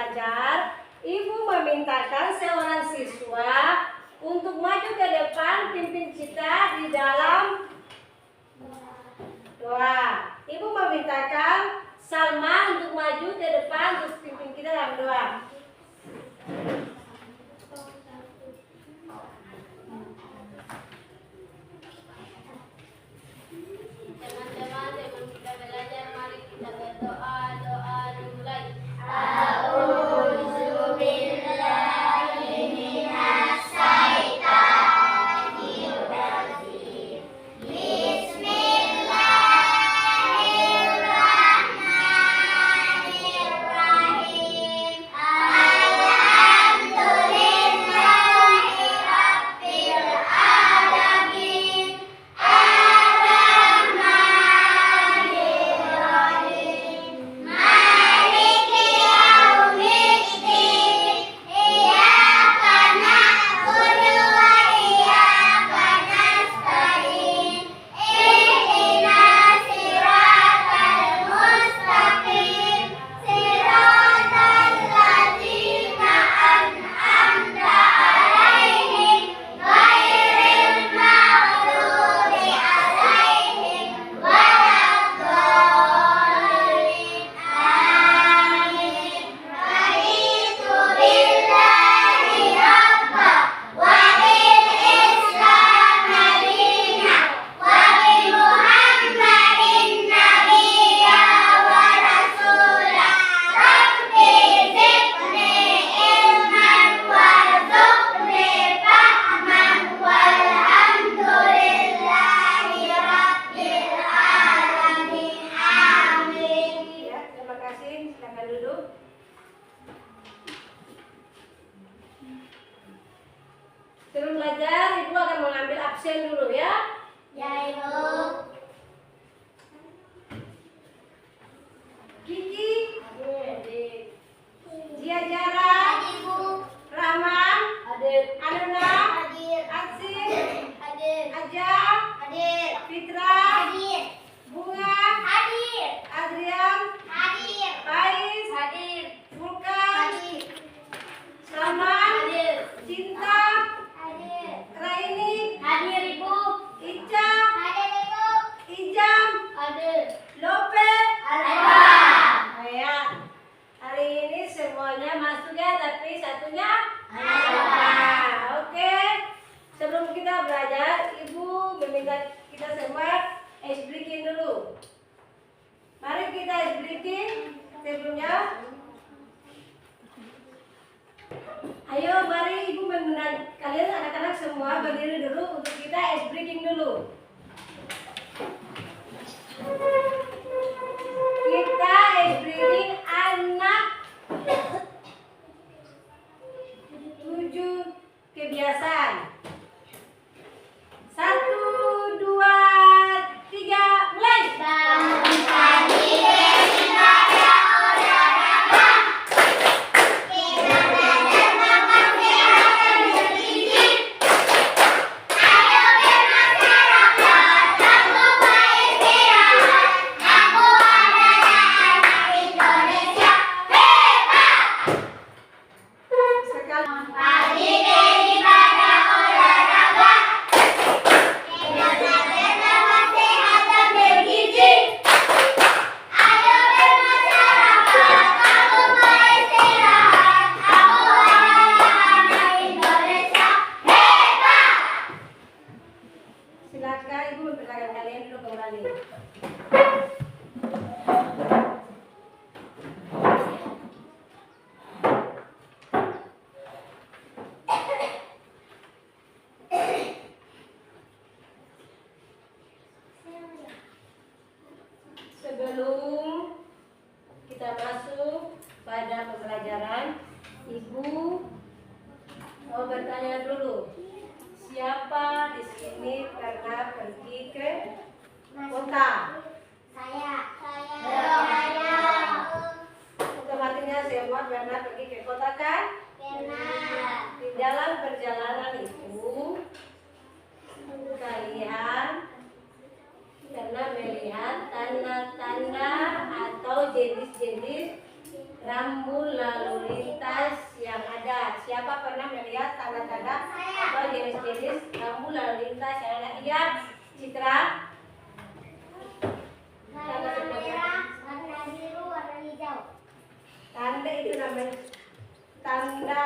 belajar, Ibu memintakan seorang siswa untuk maju ke depan pimpin kita di dalam doa. Ibu memintakan Salma untuk maju ke depan untuk pimpin kita dalam doa. Teman-teman, sebelum kita belajar, mari kita berdoa. Doa dimulai. Sebelum belajar, Ibu akan mengambil absen dulu ya. Ya, Ibu. Kiki, hadir. Zia Jara, Hadir, Bu. Rahman, Hadir. Anuna, Hadir. Atsir, Hadir. Aja, Hadir. Fitra, Hadir. Bunga, Hadir. Adrian, Hadir. Faiz, Hadir. Vulkan, Hadir. Salman, Hadir. Cinta, Hadir. Raini, Hadir, Ibu. Ica, Hadir, Ibu. Ijam, Hadir. Lope, Ada. Ya, hari ini semuanya masuk ya, tapi satunya Ada. Oke. Sebelum kita belajar, Ibu meminta kita semua ice breaking dulu. Mari kita ice breaking sebelumnya. Ayo, mari Ibu mengundang kalian anak-anak semua berdiri dulu untuk kita ice breaking dulu. Kita ice breaking anak 7 kebiasaan. 1, 2, 3, mulai. Bangun pagi berolahraga. Kita belajar makan sehat dan bergizi. Ayo bermasyarakat, aku beristirahat. Aku adalah anak Indonesia hebat. Sekali. Pagi daripada olahraga. Kita belajar makan sehat dan bergizi. Ayo bermasyarakat, aku beristirahat. Aku adalah anak Indonesia hebat. Silakan Ibu memperkenalkan kalian dulu kembali. Sebelum kita masuk pada pembelajaran, Ibu mau bertanya dulu. Siapa di sini pernah pergi ke kota? Saya. Otomatisnya semua pernah pergi ke kota kan? Pernah. Di dalam perjalanan itu kalian pernah melihat tanda-tanda atau jenis-jenis rambu lalu lintas yang ada. Siapa pernah melihat tanda-tanda atau jenis-jenis rambu lalu lintas yang ada? Iya, Citra. Warna merah, warna biru, warna hijau. Tanda itu namanya tanda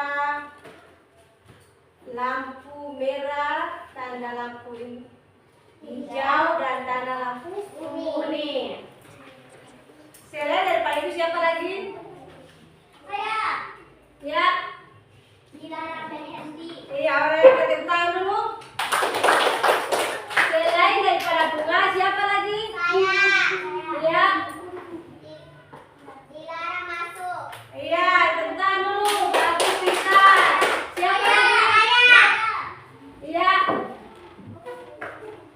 lampu merah, tanda lampu hijau, dan tanda lampu kuning. Selain daripada itu siapa lagi? Saya Ya, dilarang berhenti. iya, orang yang tepuk tangan dulu. Selain daripada bunga, siapa lagi? Saya Iya, dilarang masuk. iya, tepuk tangan dulu. Bagus bisa. Siapa lagi? Saya Iya.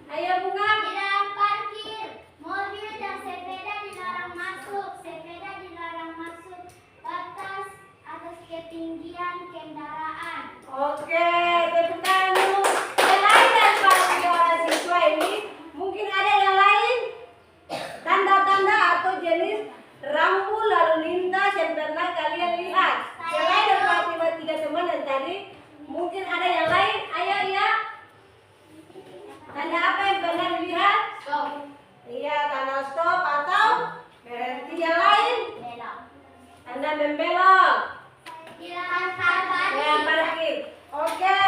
Ayo bunga. dilarang parkir. Mobil dan sepeda dilarang masuk. Sepeda dilarang masuk batas atas ketinggian kendaraan. Oke, tepuk tangan dulu. Selain daripada tiga orang siswa ini, mungkin ada yang lain tanda-tanda atau jenis rambu lalu lintas yang pernah kalian lihat. Selain daripada tiga teman dan tadi, mungkin ada yang lain. Ayo ya. Tanda apa yang pernah dilihat? Stop. Iya, tanda stop atau berhenti. Yang lain? Belok. Tanda membelok. Dilarang parkir. Ya, parkir. Oke.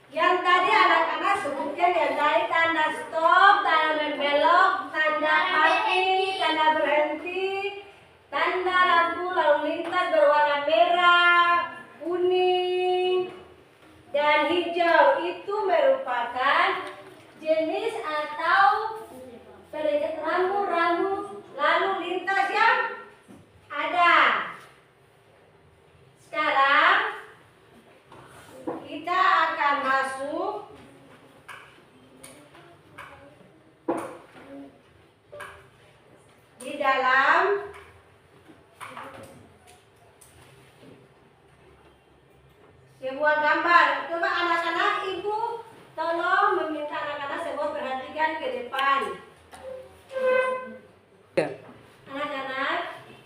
Yang tadi anak-anak sebutkan yang tadi tanda stop, tanda membelok, tanda parkir, tanda berhenti, tanda lampu lalu lintas berwarna merah, kuning, dan hijau. Itu merupakan jenis atau rambu-rambu lalu lintas yang ada. Sekarang kita akan masuk di dalam sebuah gambar. Coba anak-anak, ibu tolong meminta anak-anak semua perhatikan ke depan. Anak-anak,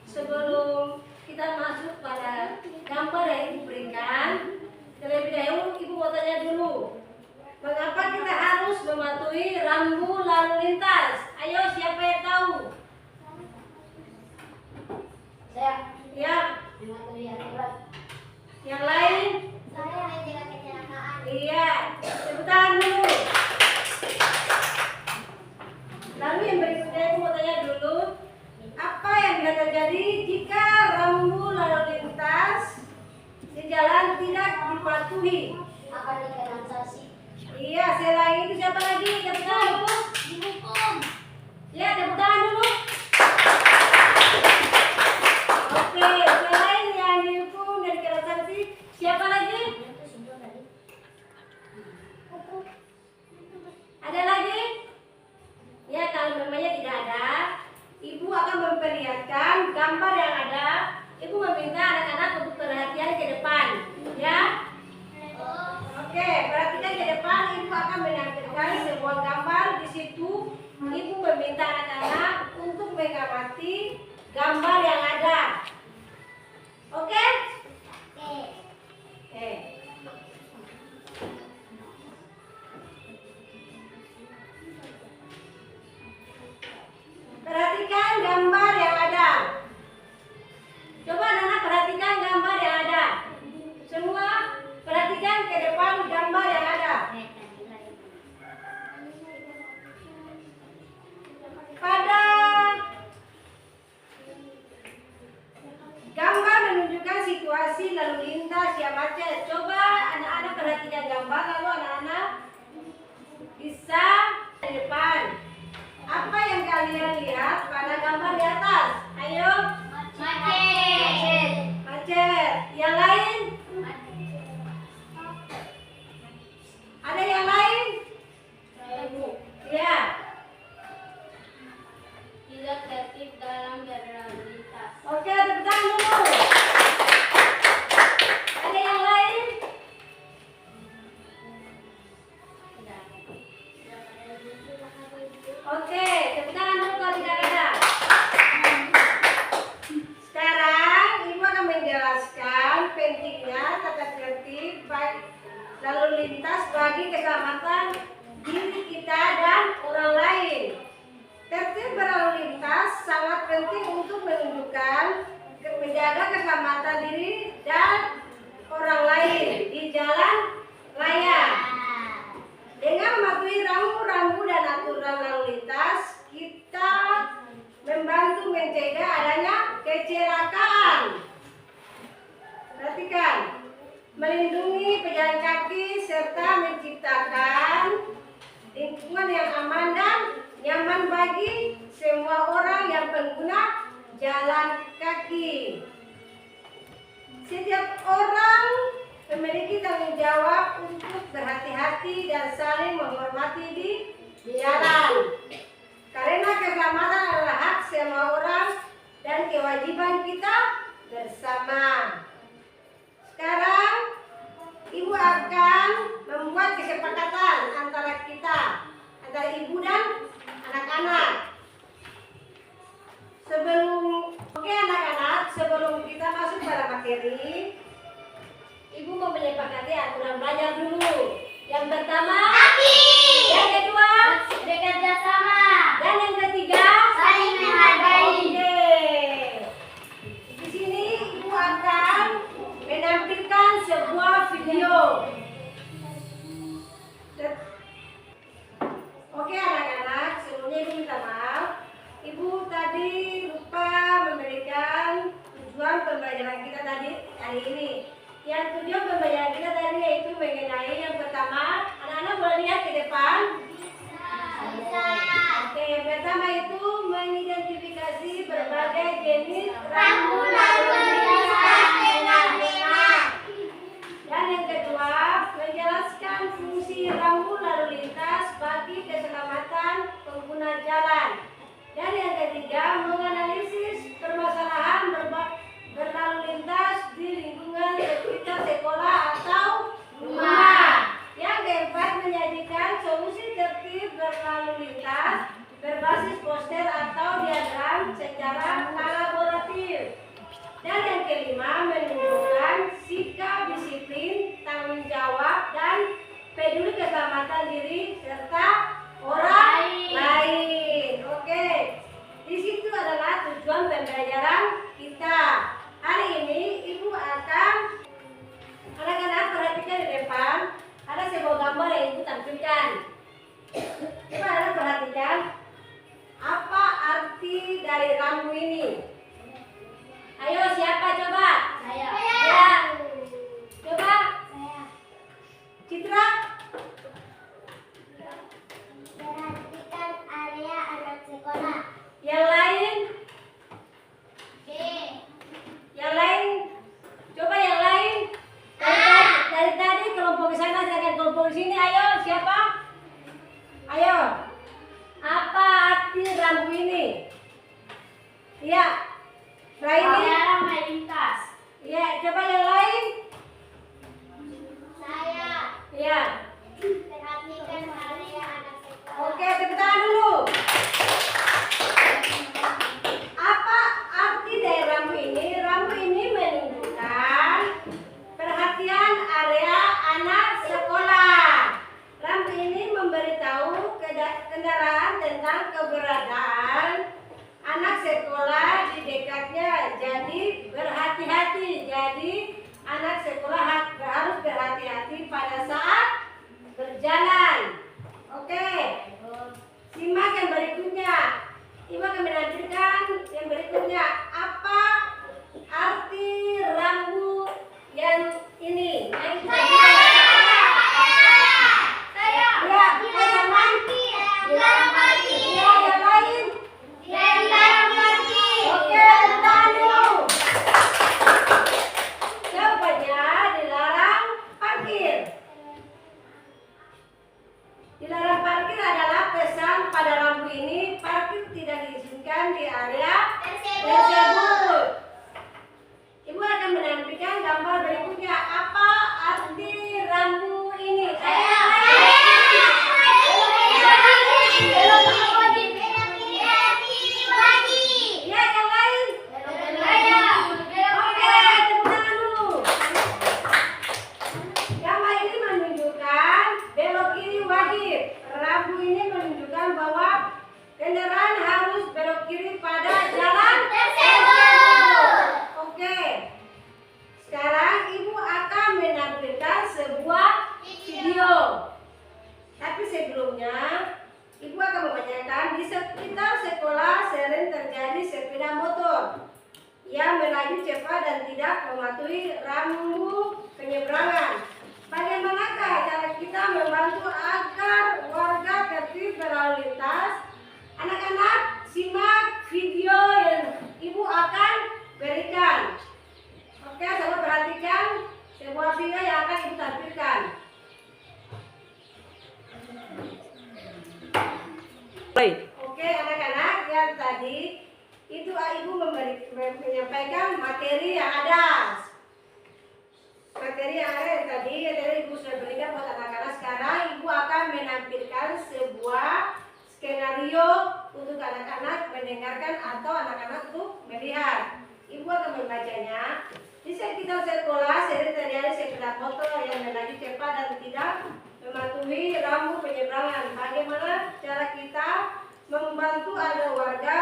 sebelum kita masuk pada gambar yang ibu berikan, terlebih dahulu ibu mau tanya dulu, mengapa kita harus mematuhi rambu lalu lintas? Ayo, siapa yang tahu? Saya Ya, mematuhi aturan. yang lain? Saya mencegah kecelakaan. Iya, tepuk tangan dulu. Lalu yang berikutnya ibu mau tanya dulu, apa yang bisa terjadi jika rambu lalu lintas di jalan tidak dipatuhi? Akan dikenakan sanksi. Iya, selain itu siapa lagi? Tepuk tangan dulu. Dihukum. Ya, tepuk tangan dulu. Oke, selain yang dihukum dan dikenakan sanksi, siapa lagi? Ada lagi? Ya, kalau memangnya tidak ada, ibu akan memperlihatkan gambar yang ada. Ibu meminta anak-anak untuk perhatian ke depan, ya. Oke, perhatikan ke depan. Ibu akan menampilkan sebuah gambar. Di situ ibu meminta anak-anak untuk mengamati gambar yang ada. Oke? Oke. Oke. Perhatikan gambar yang ada. Coba anak-anak perhatikan gambar yang ada. Semua perhatikan ke depan gambar yang ada. Pada gambar menunjukkan situasi lalu lintas yang macet. Coba anak-anak perhatikan gambar, lalu anak-anak bisa di depan. Apa yang kalian lihat pada gambar di atas? penting untuk menunjukkan menjaga keselamatan diri dan orang lain di jalan raya. Dengan mematuhi rambu-rambu dan aturan lalu lintas, kita membantu mencegah adanya kecelakaan. Perhatikan, melindungi pejalan kaki serta menciptakan lingkungan yang aman dan nyaman bagi semua orang yang pengguna jalan kaki. Setiap orang memiliki tanggung jawab untuk berhati-hati dan saling menghormati di jalan. Karena keselamatan adalah hak semua orang dan kewajiban kita bersama. Sekarang Ibu akan membuat kesepakatan antara kita, antara Ibu dan anak-anak. Oke anak-anak, sebelum kita masuk pada materi, Ibu mau menyepakati aturan belajar dulu. Yang pertama, yang kedua, bekerja sama, dan yang ketiga, saling menghargai. Oke. Di sini Ibu akan menampilkan sebuah video. Oke anak-anak, sebelumnya Ibu minta maaf. Ibu tadi lupa memberikan tujuan pembelajaran kita tadi hari ini. Yang tujuan pembelajaran kita tadi yaitu mengenai yang pertama, anak-anak boleh lihat ke depan. Oke, yang pertama itu mengidentifikasi berbagai jenis rambu lalu lintas dengan benar. Dan yang kedua, menjelaskan fungsi rambu lalu lintas bagi keselamatan pengguna jalan. Dan yang ketiga, menganalisis permasalahan berlalu lintas di lingkungan sekitar sekolah atau rumah. Yang keempat, menyajikan solusi tertib berlalu lintas berbasis poster atau diagram secara kolaboratif. Dan yang kelima, menunjukkan sikap disiplin, tanggung jawab, dan peduli keselamatan diri serta orang lain. Oke, di situ adalah tujuan pembelajaran kita. Hari ini Ibu akan anak-anak perhatikan di depan. Ada sebuah gambar yang Ibu tampilkan. Coba anak perhatikan apa arti dari rambu ini. Ayo siapa coba? Saya. Ya. Coba. Saya. Citra. Perhatikan area anak sekolah. Yang lain. B. Yang lain. Coba yang lain. Dari tadi kelompok ke sana, silakan kelompok di sini. Ayo siapa? Ayo. Apa arti rambu ini? Iya. Nah ini. Melarang melintas. Iya. Coba yang lain. Saya. Iya. Perhatikan area anak sekolah. Oke, tepuk tangan dulu. Apa arti dari rambu ini? Rambu ini menunjukkan perhatian area anak sekolah. Rambu ini memberitahu kendaraan tentang keberadaan anak sekolah di dekatnya. Jadi berhati-hati. Jadi anak sekolah harus berhati-hati pada saat berjalan. Oke. Simak yang berikutnya. Ibu akan menampilkan yang berikutnya. Apa arti rambu yang ini? Yang dilarang parkir adalah pesan pada rambu ini. Parkir tidak diizinkan di area tersebut. Ibu akan menampilkan gambar berikutnya. Apa arti rambu ini? Ya, yang lain. Oke, tepuk tangan dulu. Gambar ini menunjukkan belok kiri wajib. Rambu ini menunjukkan bahwa kendaraan harus belok kiri pada jalan berikutnya, Ibu akan menanyakan di sekitar sekolah sering terjadi sepeda motor yang melaju cepat dan tidak mematuhi rambu penyeberangan. Bagaimanakah cara kita membantu agar warga tertib berlalu lintas? Anak-anak, simak video yang Ibu akan berikan. Oke, coba perhatikan sebuah video yang akan Ibu tampilkan. Oke, anak-anak, yang tadi itu Ibu menyampaikan materi yang ada. Materi yang ada yang tadi Ibu sudah berikan buat anak-anak. Sekarang Ibu akan menampilkan sebuah skenario untuk anak-anak mendengarkan atau anak-anak untuk melihat. Ibu akan membacanya. Di sekitar sekolah sering terjadi sepeda motor yang melaju cepat dan tidak mematuhi rambu penyeberangan. Bagaimana cara kita membantu agar warga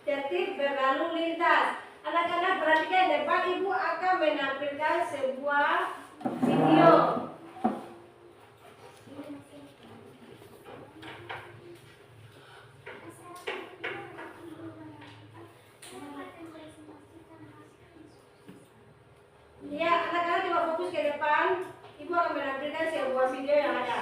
tertib berlalu lintas? Anak-anak perhatikan depan, Ibu akan menampilkan sebuah video. Ya, anak-anak coba fokus ke depan. Ibu akan menampilkan sebuah video yang ada.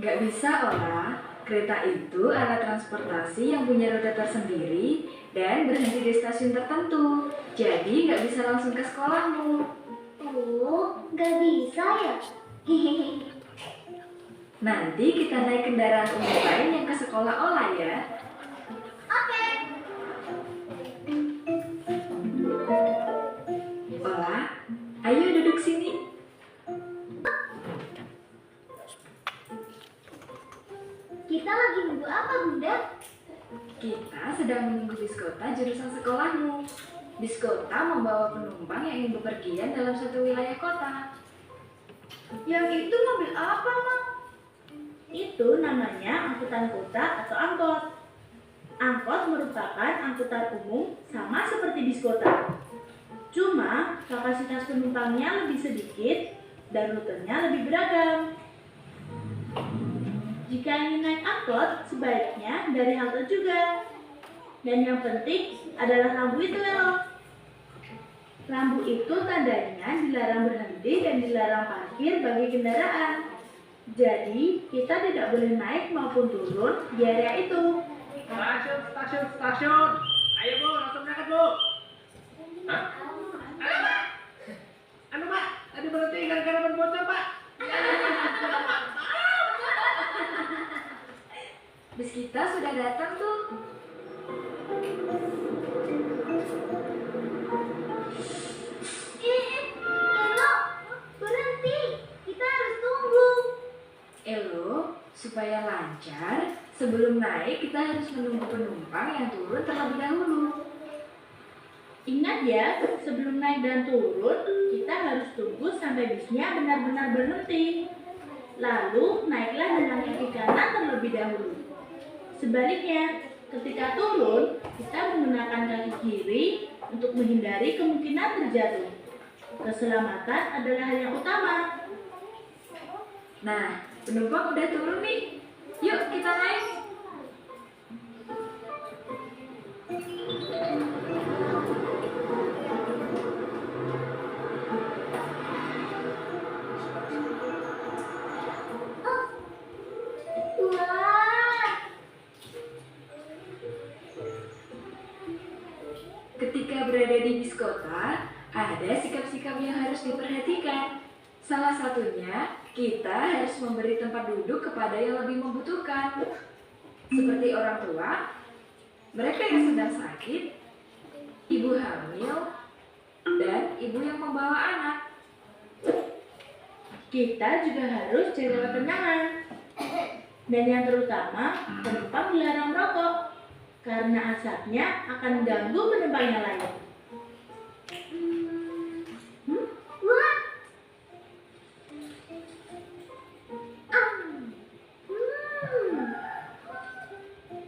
Gak bisa, Ola. Kereta itu alat transportasi yang punya roda tersendiri dan berhenti di stasiun tertentu. Jadi gak bisa langsung ke sekolahmu. Oh, nggak bisa ya? Nanti kita naik kendaraan umum lain yang ke sekolah Ola ya. Oke. Ola, ayo duduk sini. Kita lagi nunggu apa, Bunda? Kita sedang menunggu biskota jurusan sekolahmu. Biskota membawa penumpang yang ingin bepergian dalam satu wilayah kota. Yang itu mobil apa, Ma? Itu namanya angkutan kota atau angkot. Angkot merupakan angkutan umum sama seperti bis kota. Cuma kapasitas penumpangnya lebih sedikit dan rutenya lebih beragam. Jika ingin naik angkot, sebaiknya dari halte juga. Dan yang penting adalah rambu itu, Elo. Rambu itu tandanya dilarang berhenti dan dilarang parkir bagi kendaraan. Jadi, kita tidak boleh naik maupun turun di area itu. Stasiun. Ayo Bu, langsung berangkat Bu. Hah? Ayo Pak. Anu Pak, tadi berhenti gara-gara ban bocor Pak. Bis kita sudah datang tuh. Elo, berhenti. Kita harus tunggu. Elo, supaya lancar, sebelum naik kita harus menunggu penumpang yang turun terlebih dahulu. Ingat ya, sebelum naik dan turun, kita harus tunggu sampai bisnya benar-benar berhenti. Lalu, naiklah dengan kaki kanan terlebih dahulu. Sebaliknya, ketika turun, kita menggunakan kaki kiri untuk menghindari kemungkinan terjatuh. Keselamatan adalah hal yang utama. Nah, penumpang udah turun nih. Yuk kita naik. Wah, Ketika berada di bis kota, ada sikap-sikap yang harus diperhatikan. Salah satunya, kita harus memberi tempat duduk kepada yang lebih membutuhkan. Seperti orang tua, mereka yang sedang sakit, ibu hamil, dan ibu yang membawa anak. Kita juga harus jaga ketenangan. Dan yang terutama, penumpang dilarang merokok. karena asapnya akan ganggu penumpangnya lain. Wah.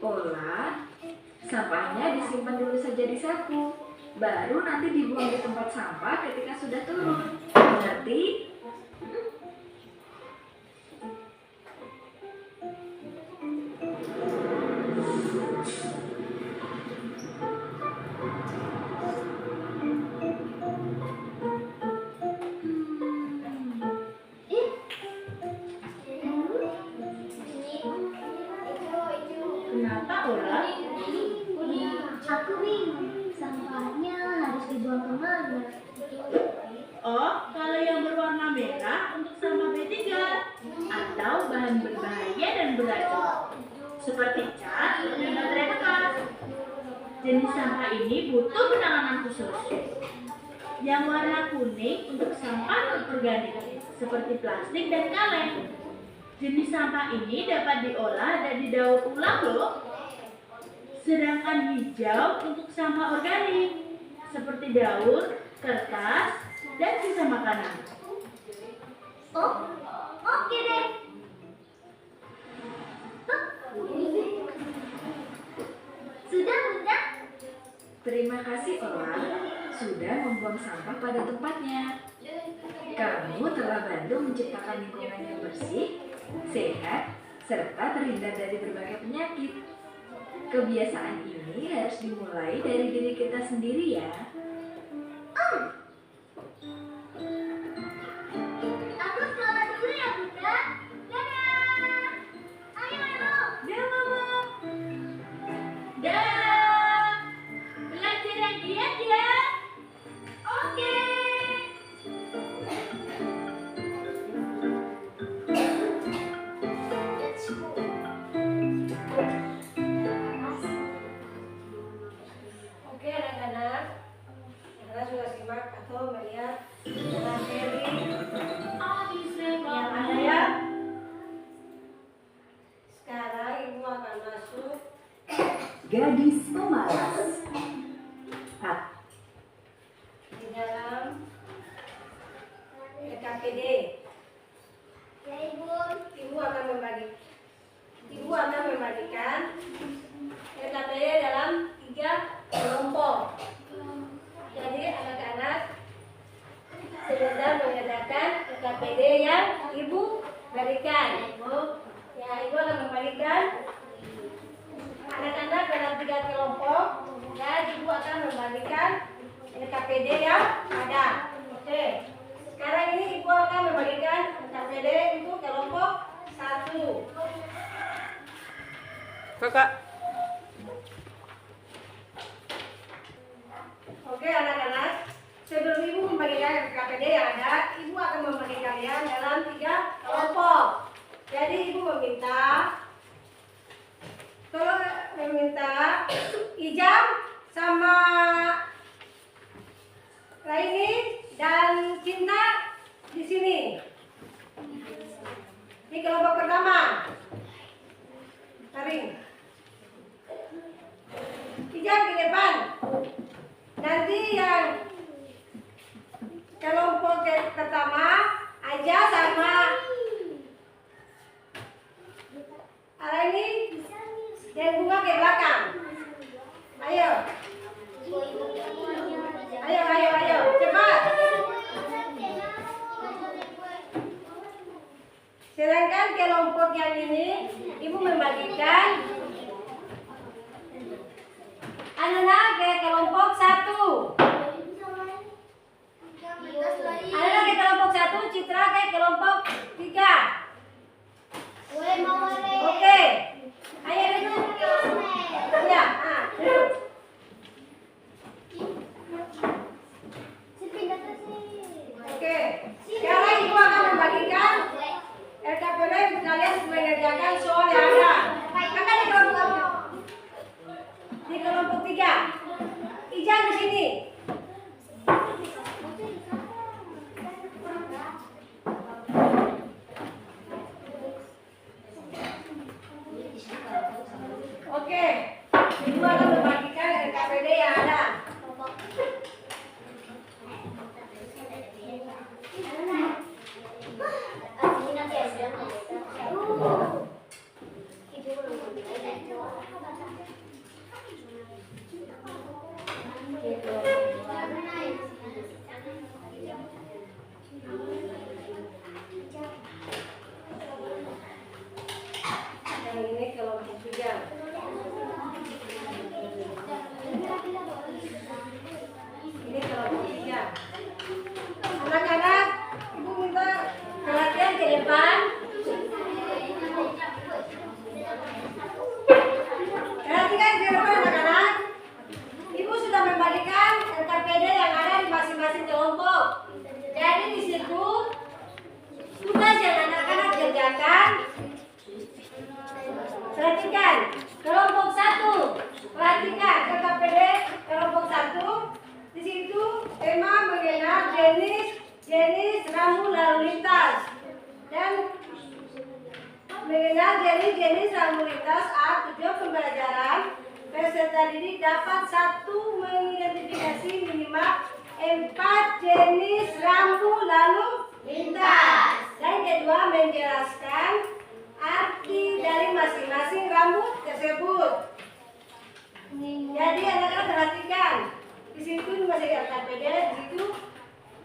Olah, sampahnya disimpan dulu saja di saku, baru nanti dibuang di tempat sampah ketika sudah turun. Mengerti? Kenapa, Ola? Aku bingung, sampahnya harus dibuang kemana? Oh, kalau yang berwarna merah untuk sampah B3 atau bahan berbahaya dan beracun seperti cat dan baterai bekas. Jenis sampah ini butuh penanganan khusus. Yang warna kuning untuk sampah non-organik seperti plastik dan kaleng. Jenis sampah ini dapat diolah dan didaur ulang loh. Sedangkan hijau untuk sampah organik seperti daun, kertas, dan sisa makanan. Oh, oke deh. Sudah, Bunda? Terima kasih Ola, sudah membuang sampah pada tempatnya. Kamu telah bantu menciptakan lingkungan yang bersih, sehat, serta terhindar dari berbagai penyakit. Kebiasaan ini harus dimulai dari diri kita sendiri ya. Aku sekolah dulu ya, Bunda. Dadah. Ayo, ayo. Dah, Mama. Dah. Belajar yang giat ya. Oke. Oke anak-anak, anak-anak sudah simak atau melihat materi yang ada ya. Sekarang ibu akan masuk Gadis pemalas. di dalam PKPD. Ya, Ibu. Ibu akan membagikan PKPD dalam 3 kelompok. Jadi anak-anak sedang mengerjakan PKPD yang ibu berikan. Ya, ibu akan membagikan anak-anak dalam 3 kelompok dan ibu akan membagikan PKPD yang ada. Oke. Sekarang ini ibu akan membagikan PKPD untuk kelompok 1. Kakak. Oke anak-anak, sebelum ibu membagikan PKPD yang ada, ibu akan membagi kalian dalam 3 kelompok. Jadi ibu meminta Ijam sama Raini dan Cinta di sini. Di kelompok pertama. Mari. Ijam ke depan. Nanti yang kelompok pertama Aja sama Araini dan Bunga ke belakang. Ayo. Ayo, cepat. Sedangkan kelompok yang ini ibu membagikan anak-anak ke kelompok 1. Anak-anak ke kelompok 1, Citra ke kelompok 3. Oke. Ayo duduk. Ya, duduk. Oke. Sekarang ibu akan membagikan RKPD untuk kalian mengerjakan soal yang ada. Kakak di jenis rambu lalu lintas dan mengenal jenis rambu lintas. Tujuan pembelajaran, peserta didik dapat mengidentifikasi minimal 4 jenis rambu lalu lintas. Dan kedua, menjelaskan arti dari masing-masing rambu tersebut. Jadi anak-anak perhatikan, di situ masih LKPD, di situ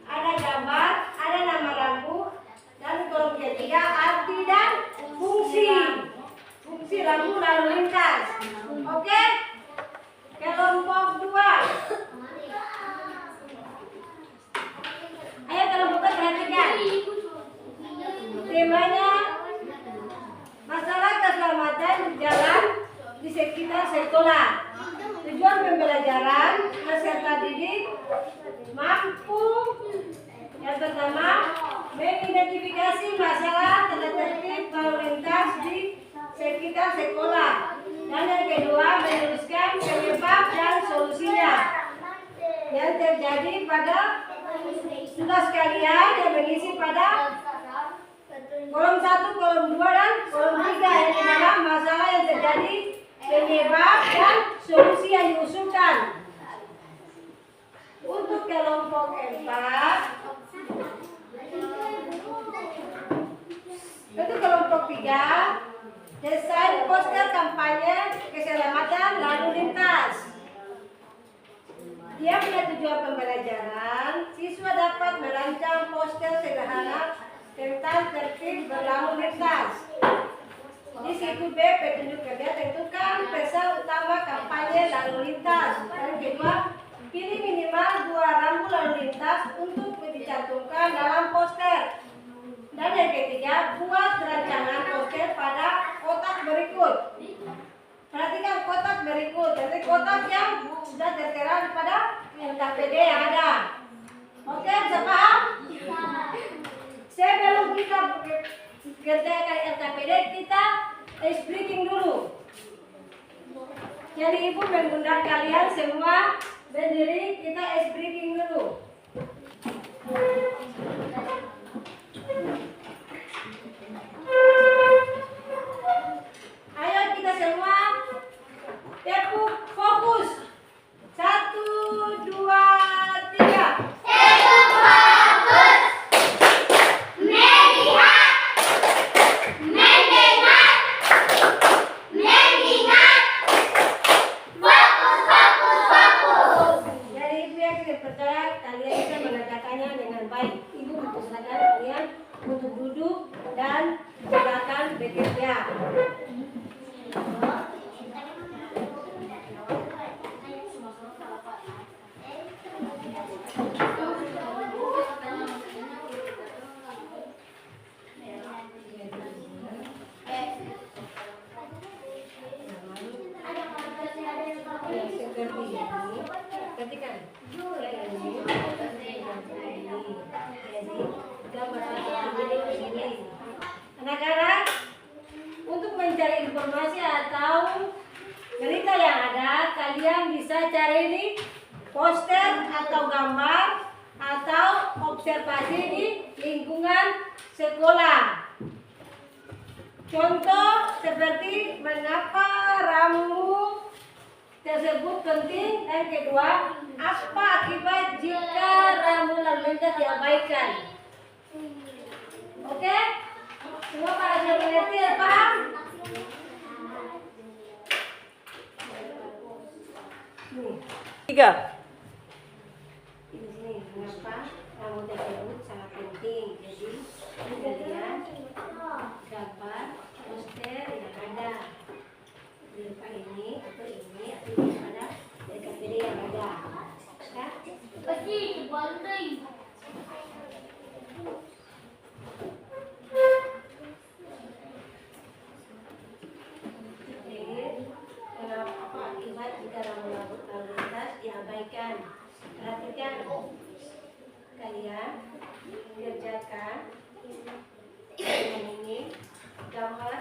ada gambar, ada nama rambu, dan kolom ketiga arti dan fungsi rambu lalu lintas. Oke? Kelompok 2. Ayo kelompok 2 perhatikan. Temanya masalah keselamatan jalan di sekitar sekolah. Tujuan pembelajaran, peserta didik mampu yang pertama mengidentifikasi masalah tata tertib lalu lintas di sekitar sekolah, dan yang kedua menuliskan penyebab dan solusinya yang terjadi pada tugas kalian yang mengisi pada kolom 1, kolom 2, dan kolom 3 yang dimana masalah yang terjadi, penyebab dan solusi yang diusulkan. Untuk kelompok 4, untuk kelompok 3, desain poster kampanye keselamatan lalu lintas. Dia punya tujuan pembelajaran, siswa dapat merancang poster sederhana tentang tertib berlalu lintas. Di situ B, petunjuk kerja, tentukan pesan utama kampanye lalu lintas. Dan kedua, pilih minimal 2 rambu lalu lintas untuk dicantumkan dalam poster. Dan yang ketiga, buat rancangan poster pada kotak berikut. Perhatikan kotak berikut, jadi kotak yang sudah tertera pada LKPD yang ada. Oke, bisa paham? Sebelum kita kerjakan LKPD, kita ice breaking dulu. Jadi ibu mengundang kalian semua berdiri, kita ice breaking dulu. Ayo kita semua tepuk fokus. 1, 2, 3. Untuk duduk dan silakan bekerja. Perhatikan. Anak-anak, untuk mencari informasi atau berita yang ada, kalian bisa cari di poster atau gambar atau observasi di lingkungan sekolah. Contoh seperti mengapa rambu tersebut penting, dan kedua, apa akibat jika rambu lalu lintas diabaikan. Oke? Semua para mengerti ya, paham? Tiga. Ini mengapa rambu tersebut sangat penting. Jadi kita lihat gambar poster yang ada di depan ini atau ini ada LKPD yang ada. Pasti bonding. Kenapa akibat jika rambu lalu lintas diabaikan? Perhatikan, kalian kerjakan ini gambar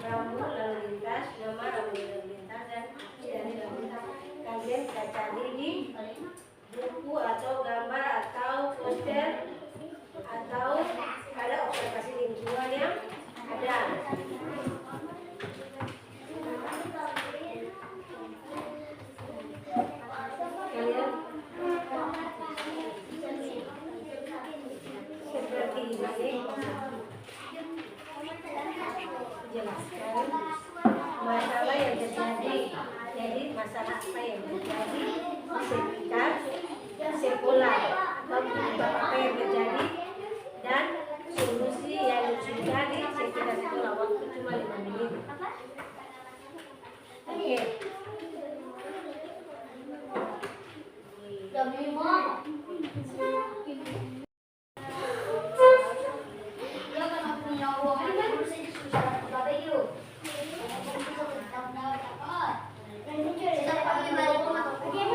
rambu lalu lintas, nama rambu lalu lintas dan arti dari lalu lintas. Kalian bisa cari di buku atau gambar jelaskan masalah yang terjadi. Jadi masalah apa yang terjadi sekitar sekolah, penyebab apa yang terjadi dan solusi yang terjadi sekitar sekolah. Waktu cuma 5 menit. Oke. Kita pakai balik rumah.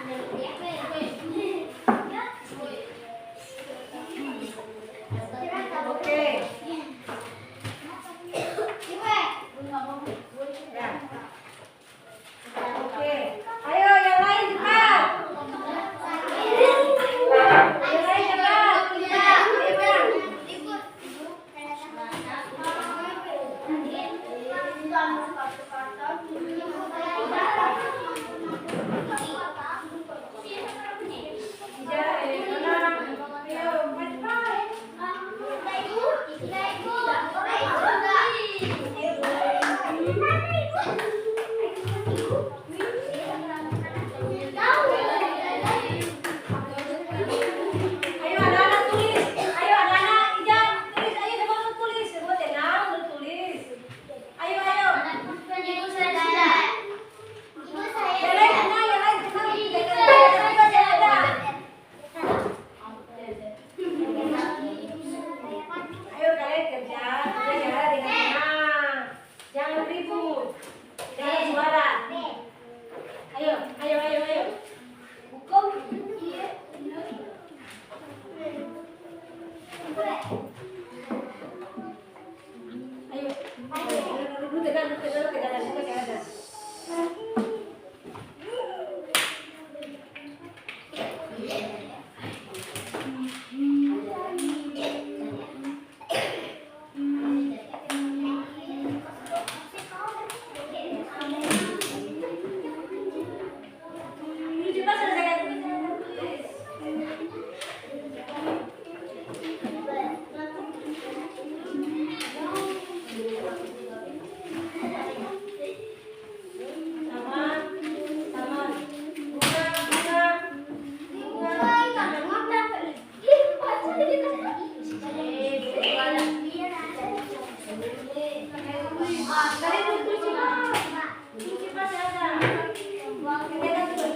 Oke. Ya. Oke. Ayo yang lain cepat. Yang lain cepat. Ayo anak-anak tulis. Ayo anak-anak Ijam tulis. Ayo semua tulis. Semua tenang tulis. Ayo ayo. Yang lain tenang, yang lain tenang. Jangan ada. Ayo kalian kerja dengan tenang. Jangan ribut. Tidak ada suara. Ayo, ayo, ayo, ayo. Hukum. Ayo. Lu tenang, tidak ada. Ini cepat selesaikan tulis. Sama. Kalian tulis cepat. Tulis cepat ada. Kalian tulis.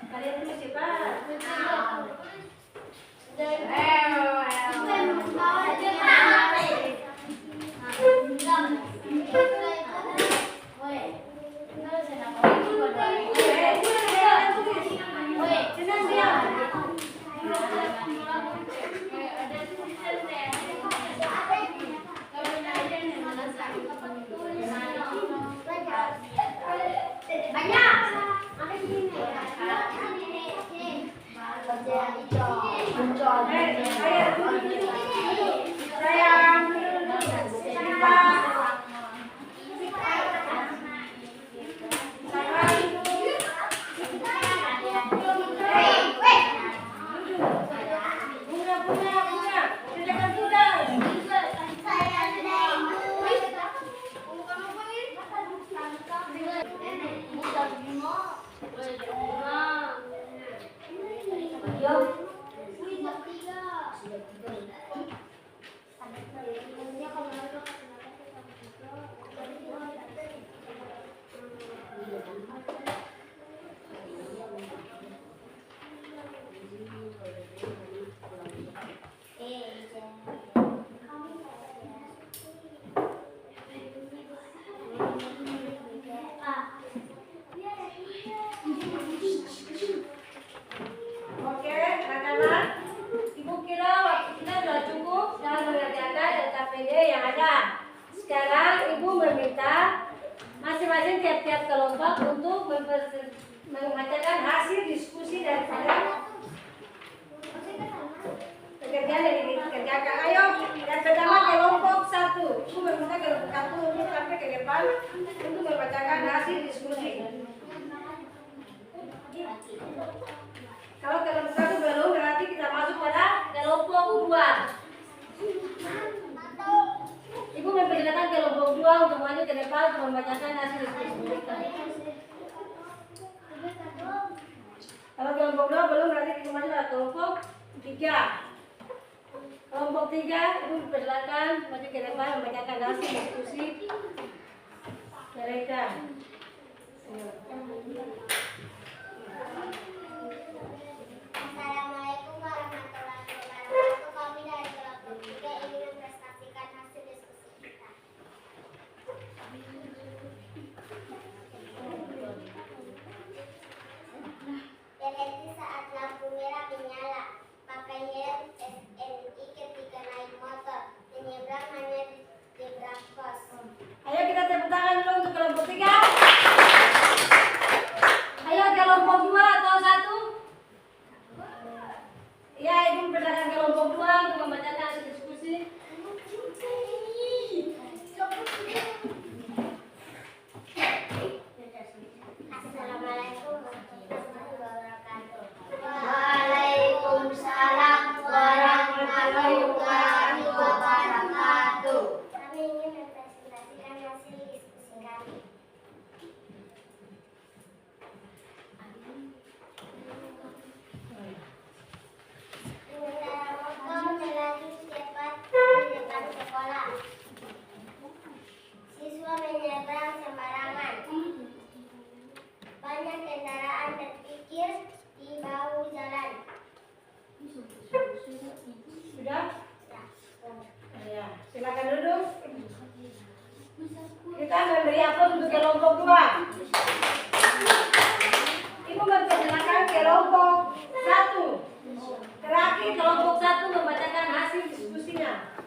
Kalian tulis cepat. Tenang diam. Oke, anak-anak, Ibu kira waktu kita sudah cukup dalam mengerjakan LKPD yang ada. Sekarang Ibu meminta masing-masing tiap-tiap kelompok untuk membacakan hasil diskusi daripada pekerjaan yang dikerjakan. Ayo, yang pertama kelompok 1. Ibu meminta kelompok 1 untuk sampai ke depan untuk membacakan hasil diskusi. Kalau kelompok 1 belum, berarti kita masuk pada kelompok 2. Ibu mempersilakan kelompok 2 untuk maju ke depan untuk membacakan hasil diskusi mereka. Kalau kelompok 2 belum, berarti kita masuk pada kelompok 3. Kelompok 3, Ibu mempersilakan maju ke depan membacakan hasil diskusi mereka. Assalamualaikum warahmatullahi wabarakatuh. Kami dari kelompok 3 ingin mempresentasikan hasil diskusi kita. kelompok 2. Ibu memperkenalkan kelompok 1. Terakhir kelompok 1 membacakan hasil diskusinya.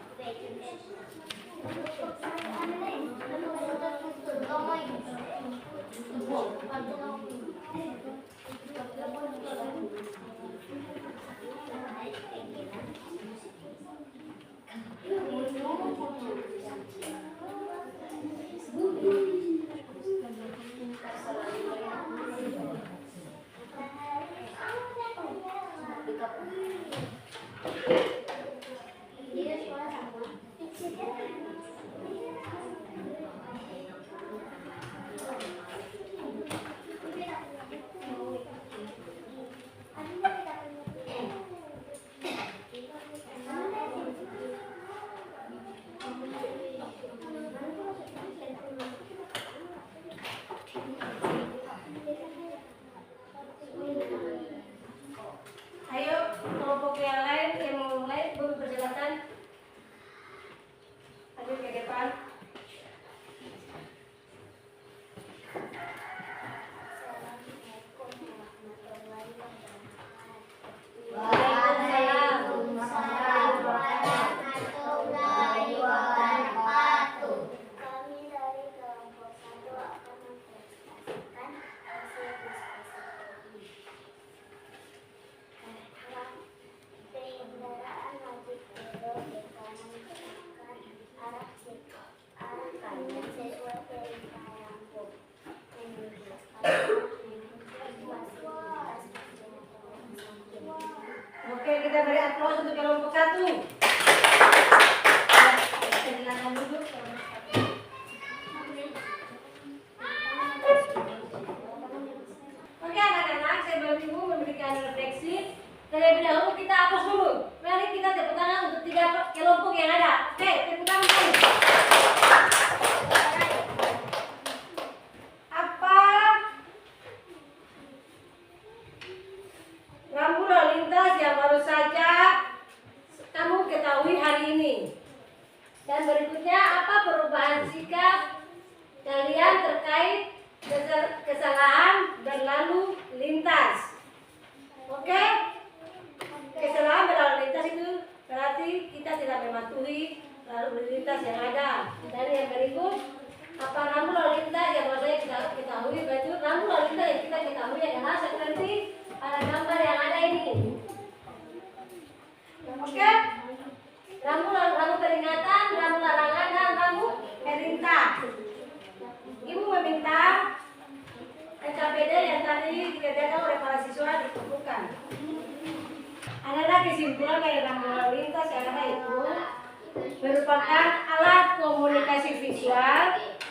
Ayo kelompok yang lain yang mau mulai berperjalanan. Ayo ke depan. Kami dari kelompok 1 akan mempresentasikan hasil diskusi. Kendaraan wajib belok ke kanan gunakan arah kanan sesuai perintah lampu. Oke, kita beri aplaus untuk kelompok 1. Silakan duduk. Oke anak-anak, sebelum ibu memberikan refleksi, terlebih dahulu kita hapus dulu. Mari kita tepuk tangan untuk 3 kelompok yang ada. Oke, tepuk tangan dulu. Apa rambu lalu lintas yang baru saja kamu ketahui hari ini? Dan berikutnya, apa perubahan sikap kalian terkait kesalahan berlalu lintas? Oke? Kesalahan berlalu lintas itu berarti kita tidak mematuhi lalu lintas yang ada. Dan yang berikut, apa rambu lalu lintas yang baru saja kita ketahui? Berarti rambu lalu lintas yang kita ketahui adalah seperti pada gambar yang ada ini. Oke? Rambu peringatan, rambu larangan, dan rambu perintah. Ibu meminta NKPD yang tadi dikerjakan oleh para siswa dikumpulkan. Adalah kesimpulan dari rambu lalu lintas yang ada itu merupakan alat komunikasi visual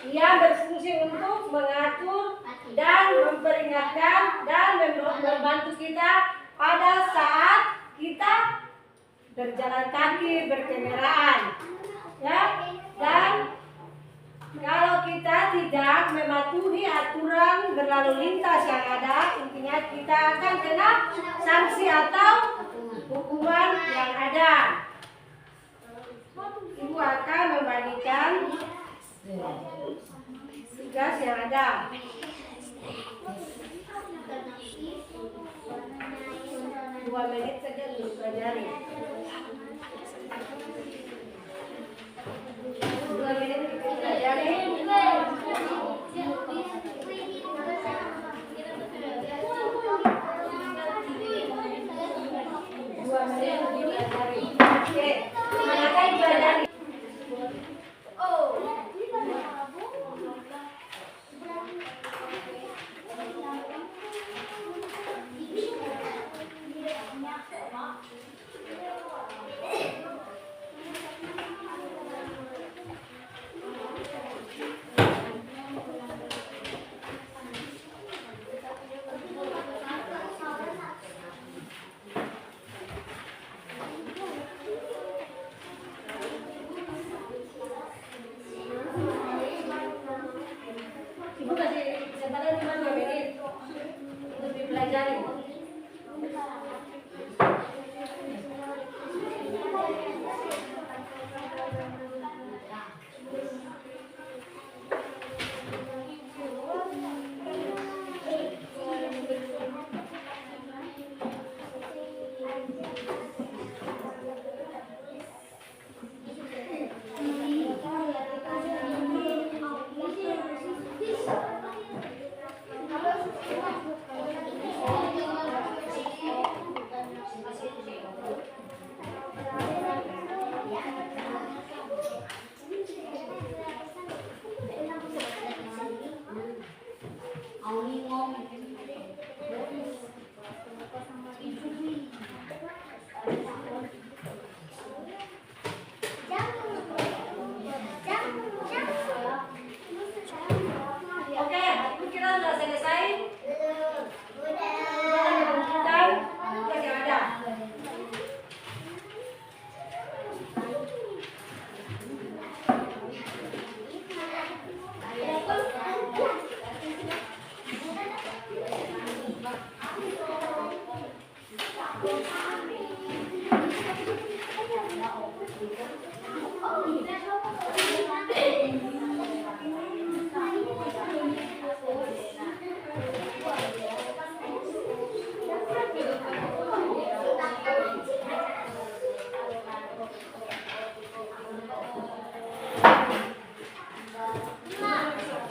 yang berfungsi untuk mengatur dan memperingatkan dan membantu kita pada saat kita berjalan kaki, berkendaraan, ya. Dan kalau kita tidak mematuhi aturan berlalu lintas yang ada, intinya kita akan kena sanksi atau hukuman yang ada. Ibu akan membagikan tugas yang ada. Dua menit saja dulu pelajari. 2 menit pelajari. Oke, manakah yang pelajari?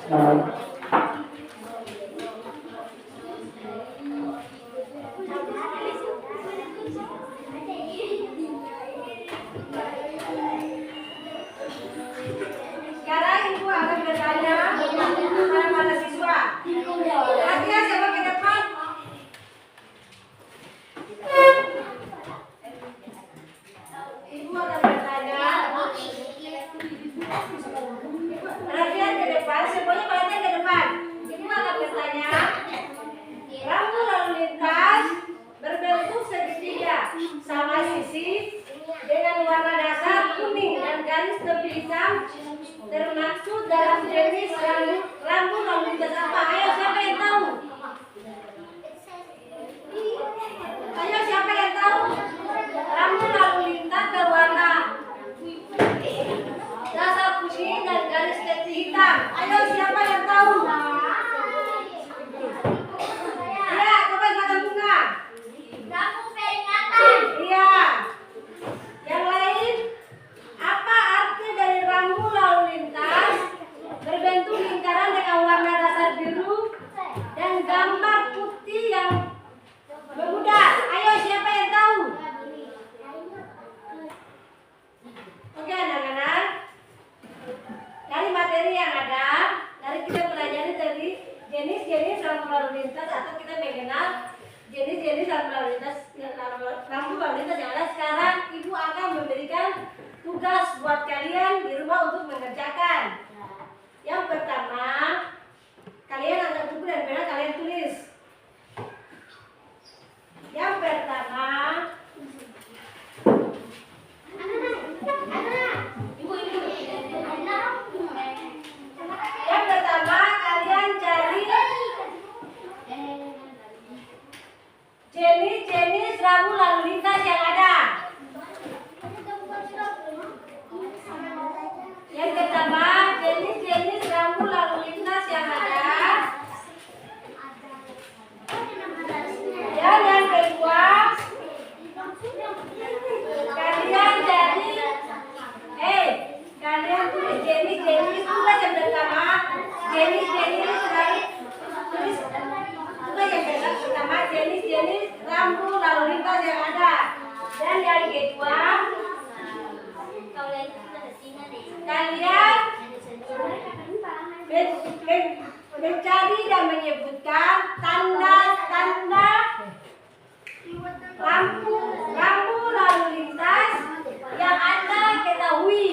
Sekarang ibu akan bertanya kepada para siswa. Perhatian siapa ke depan? Ibu akan bertanya. Perhatian ke depan, semuanya perhatian ke depan. Ibu akan bertanya. Rambu lalu lintas berbentuk segitiga sama sisi dengan warna dasar kuning dan garis tepi hitam termaksud dalam jenis rambu lalu lintas apa? Ayo siapa yang tahu? Ayo siapa yang tahu? Rambu lalu lintas berwarna dasar kuning dan garis tepi hitam. Ayo siapa yang tahu? Ya, coba silakan bunga. Rambu peringatan. Iya. Yang lain, apa arti dari rambu lalu lintas berbentuk lingkaran dengan warna dasar biru dan gambar putih yang memudar? Ayo siapa yang tahu? Oke anak-anak, dari materi yang ada, dari kita pelajari tadi jenis-jenis rambu lalu lintas atau kita mengenal jenis-jenis rambu lalu lintas yang ada. Sekarang ibu akan memberikan tugas buat kalian di rumah untuk mengerjakan. Yang pertama, kalian angkat buku dan pena kalian tulis. Yang pertama, kalian cari jenis-jenis rambu lalu lintas yang ada. Yang pertama, jenis-jenis rambu lalu lintas yang ada. Dan yang kedua, kalian cari kalian tulis jenis-jenis tugas yang pertama, jenis-jenis rambu lalu lintas yang ada. Dan yang kedua, kalian mencari dan menyebutkan tanda-tanda rambu lalu lintas yang Anda ketahui.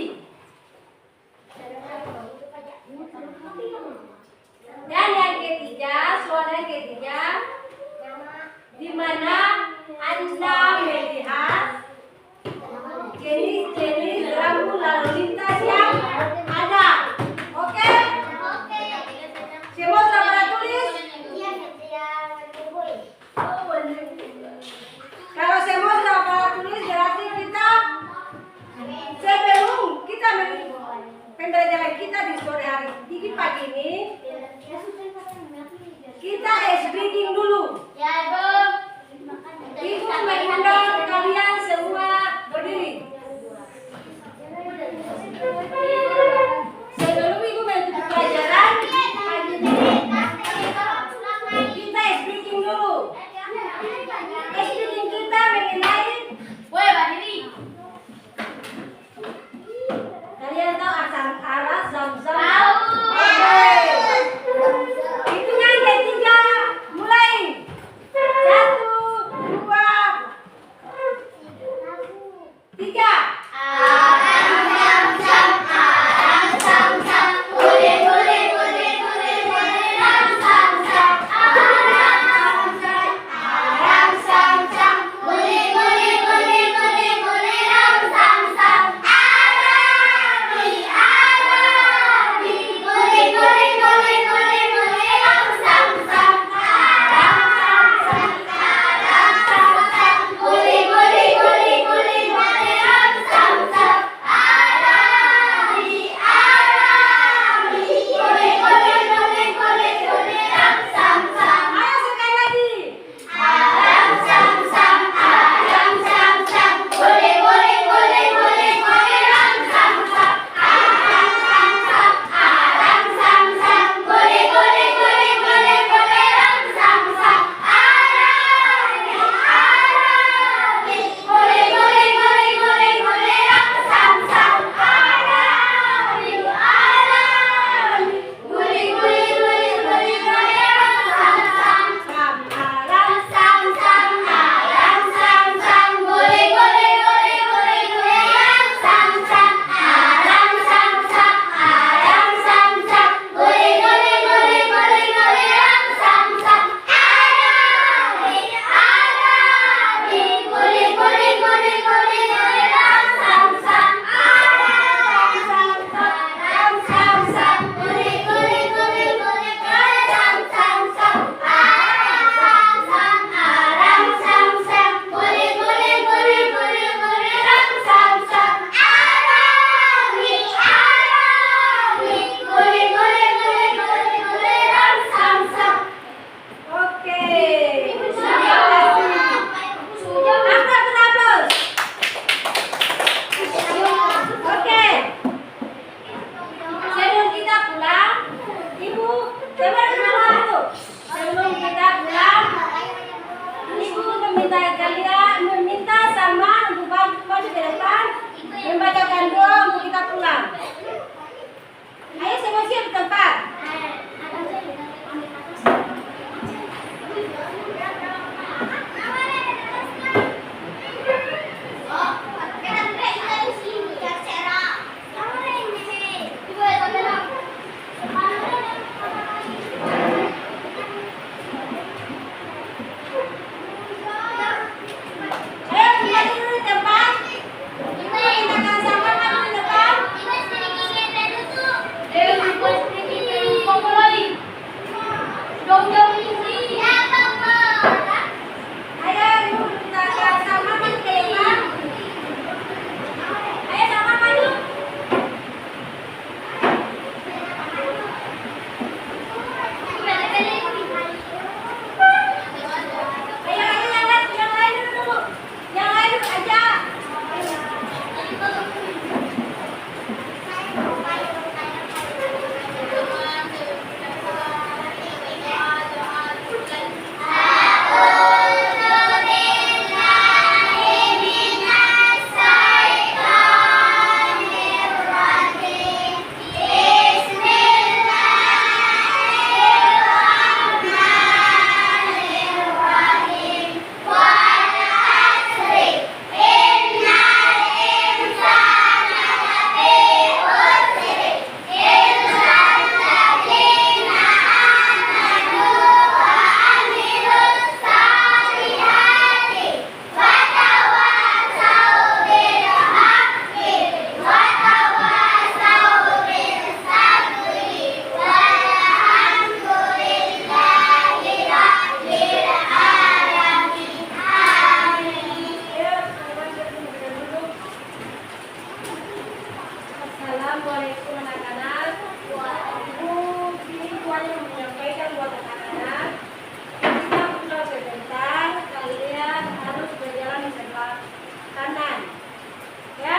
Dan yang ketiga, soal yang ketiga, di mana Anda melihat jenis-jenis rambu lalu lintas yang ada. Oke? Semua sudah pada tulis? Kalau semua sudah pada tulis, berarti kita sebelum kita pembelajaran kita di sore hari di pagi ini, kita ice breaking dulu. Ya, Bu. Ibu mengundang kalian semua berdiri. Sebelum ibu mengikuti pelajaran pagi ini, kita ice breaking dulu. Ice breaking kita mengenai kalian tahu arah zam-zam? Tahu. Oke. siap tempat. Ayo kita dulu di tempat. Kita akan sama kan di depan. Ayo ibu kita akan sama kan di depan. Ayo sama maju. Ayo yang lain dulu. Yang lain dulu aja. Assalamualaikum anak-anak. Ibu ini tuanya menyampaikan buat anak-anak. Kita buka sebentar, kalian harus berjalan di sebelah kanan. Ya?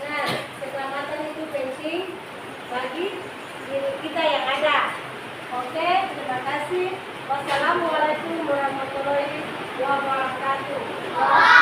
Nah, keselamatan itu penting bagi diri kita yang ada. Oke, terima kasih. Wassalamualaikum warahmatullahi wabarakatuh.